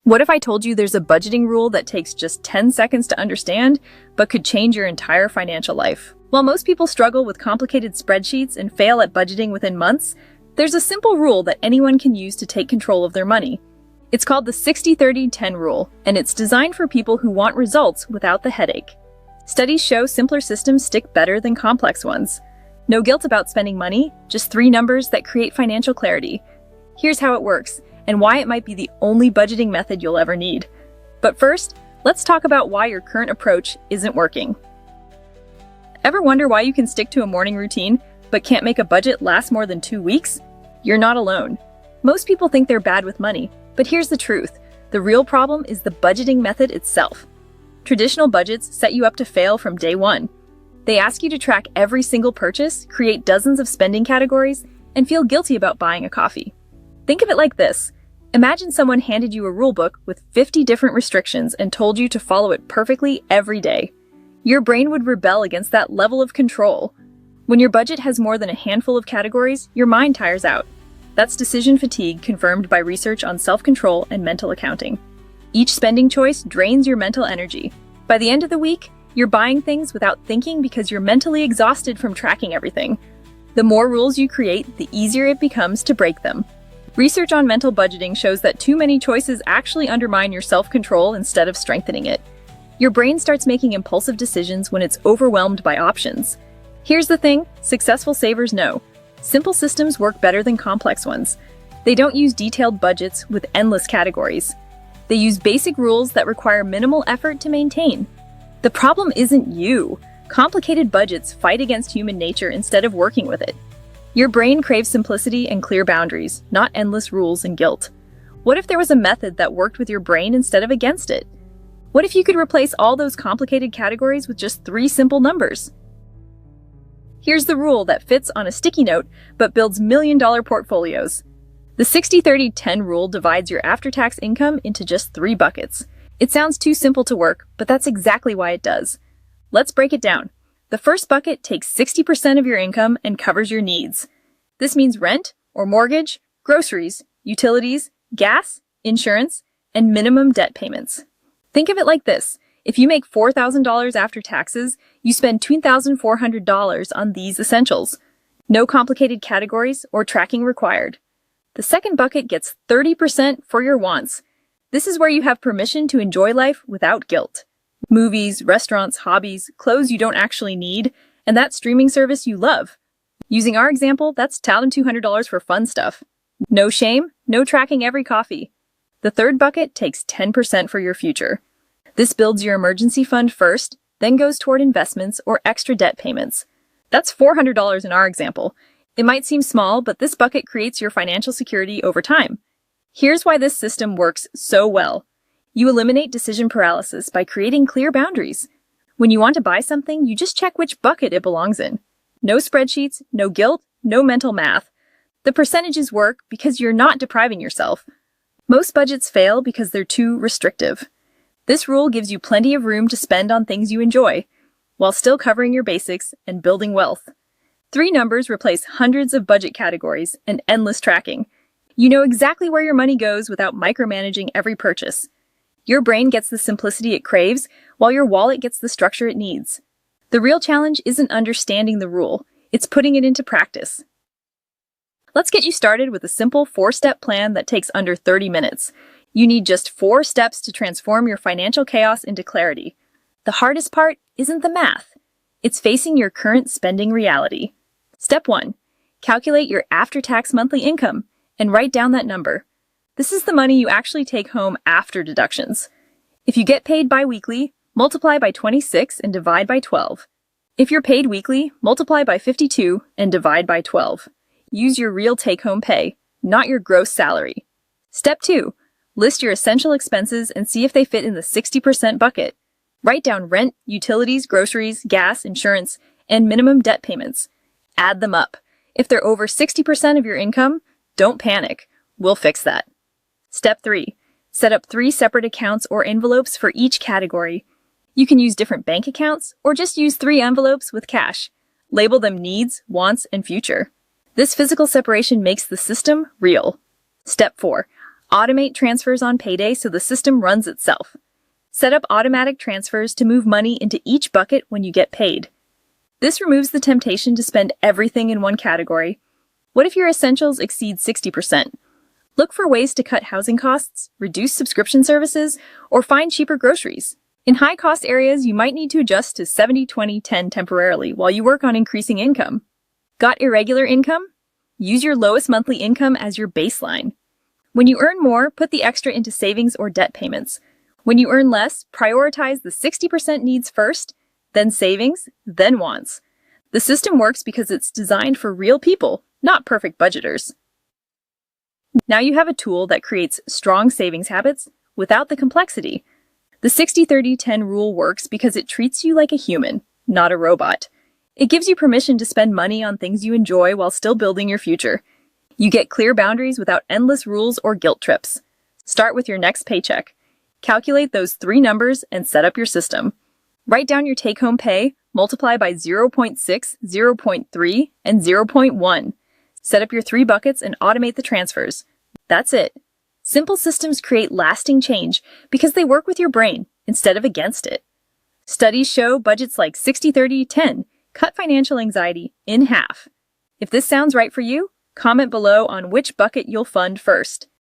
What if I told you there's a budgeting rule that takes just 10 seconds to understand, but could change your entire financial life? While most people struggle with complicated spreadsheets and fail at budgeting within months, there's a simple rule that anyone can use to take control of their money. It's called the 60-30-10 rule, and it's designed for people who want results without the headache. Studies show simpler systems stick better than complex ones. No guilt about spending money, just 3 numbers that create financial clarity. Here's how it works, and why it might be the only budgeting method you'll ever need. But first, let's talk about why your current approach isn't working. Ever wonder why you can stick to a morning routine, but can't make a budget last more than 2 weeks? You're not alone. Most people think they're bad with money, but here's the truth. The real problem is the budgeting method itself. Traditional budgets set you up to fail from day one. They ask you to track every single purchase, create dozens of spending categories, and feel guilty about buying a coffee. Think of it like this. Imagine someone handed you a rulebook with 50 different restrictions and told you to follow it perfectly every day. Your brain would rebel against that level of control. When your budget has more than a handful of categories, your mind tires out. That's decision fatigue confirmed by research on self-control and mental accounting. Each spending choice drains your mental energy. By the end of the week, you're buying things without thinking because you're mentally exhausted from tracking everything. The more rules you create, the easier it becomes to break them. Research on mental budgeting shows that too many choices actually undermine your self-control instead of strengthening it. Your brain starts making impulsive decisions when it's overwhelmed by options. Here's the thing, successful savers know. Simple systems work better than complex ones. They don't use detailed budgets with endless categories. They use basic rules that require minimal effort to maintain. The problem isn't you. Complicated budgets fight against human nature instead of working with it. Your brain craves simplicity and clear boundaries, not endless rules and guilt. What if there was a method that worked with your brain instead of against it? What if you could replace all those complicated categories with just 3 simple numbers? Here's the rule that fits on a sticky note but builds million-dollar portfolios. The 60-30-10 rule divides your after-tax income into just 3 buckets. It sounds too simple to work, but that's exactly why it does. Let's break it down. The first bucket takes 60% of your income and covers your needs. This means rent or mortgage, groceries, utilities, gas, insurance, and minimum debt payments. Think of it like this. If you make $4,000 after taxes, you spend $2,400 on these essentials. No complicated categories or tracking required. The second bucket gets 30% for your wants. This is where you have permission to enjoy life without guilt. Movies, restaurants, hobbies, clothes you don't actually need, and that streaming service you love. Using our example, that's $1,200 for fun stuff. No shame, no tracking every coffee. The third bucket takes 10% for your future. This builds your emergency fund first, then goes toward investments or extra debt payments. That's $400 in our example. It might seem small, but this bucket creates your financial security over time. Here's why this system works so well. You eliminate decision paralysis by creating clear boundaries. When you want to buy something, you just check which bucket it belongs in. No spreadsheets, no guilt, no mental math. The percentages work because you're not depriving yourself. Most budgets fail because they're too restrictive. This rule gives you plenty of room to spend on things you enjoy, while still covering your basics and building wealth. 3 numbers replace hundreds of budget categories and endless tracking. You know exactly where your money goes without micromanaging every purchase. Your brain gets the simplicity it craves, while your wallet gets the structure it needs. The real challenge isn't understanding the rule, it's putting it into practice. Let's get you started with a simple 4-step plan that takes under 30 minutes. You need just 4 steps to transform your financial chaos into clarity. The hardest part isn't the math. It's facing your current spending reality. Step 1. Calculate your after-tax monthly income and write down that number. This is the money you actually take home after deductions. If you get paid bi-weekly, multiply by 26 and divide by 12. If you're paid weekly, multiply by 52 and divide by 12. Use your real take-home pay, not your gross salary. Step 2. List your essential expenses and see if they fit in the 60% bucket. Write down rent, utilities, groceries, gas, insurance, and minimum debt payments. Add them up. If they're over 60% of your income, don't panic. We'll fix that. Step 3. Set up 3 separate accounts or envelopes for each category. You can use different bank accounts or just use 3 envelopes with cash. Label them needs, wants, and future. This physical separation makes the system real. Step 4. Automate transfers on payday so the system runs itself. Set up automatic transfers to move money into each bucket when you get paid. This removes the temptation to spend everything in one category. What if your essentials exceed 60%? Look for ways to cut housing costs, reduce subscription services, or find cheaper groceries. In high-cost areas, you might need to adjust to 70-20-10 temporarily while you work on increasing income. Got irregular income? Use your lowest monthly income as your baseline. When you earn more, put the extra into savings or debt payments. When you earn less, prioritize the 60% needs first, then savings, then wants. The system works because it's designed for real people, not perfect budgeters. Now you have a tool that creates strong savings habits without the complexity. The 60-30-10 rule works because it treats you like a human, not a robot. It gives you permission to spend money on things you enjoy while still building your future. You get clear boundaries without endless rules or guilt trips. Start with your next paycheck. Calculate those 3 numbers and set up your system. Write down your take-home pay, multiply by 0.6, 0.3, and 0.1. Set up your 3 buckets and automate the transfers. That's it. Simple systems create lasting change because they work with your brain instead of against it. Studies show budgets like 60-30-10 cut financial anxiety in half. If this sounds right for you, comment below on which bucket you'll fund first.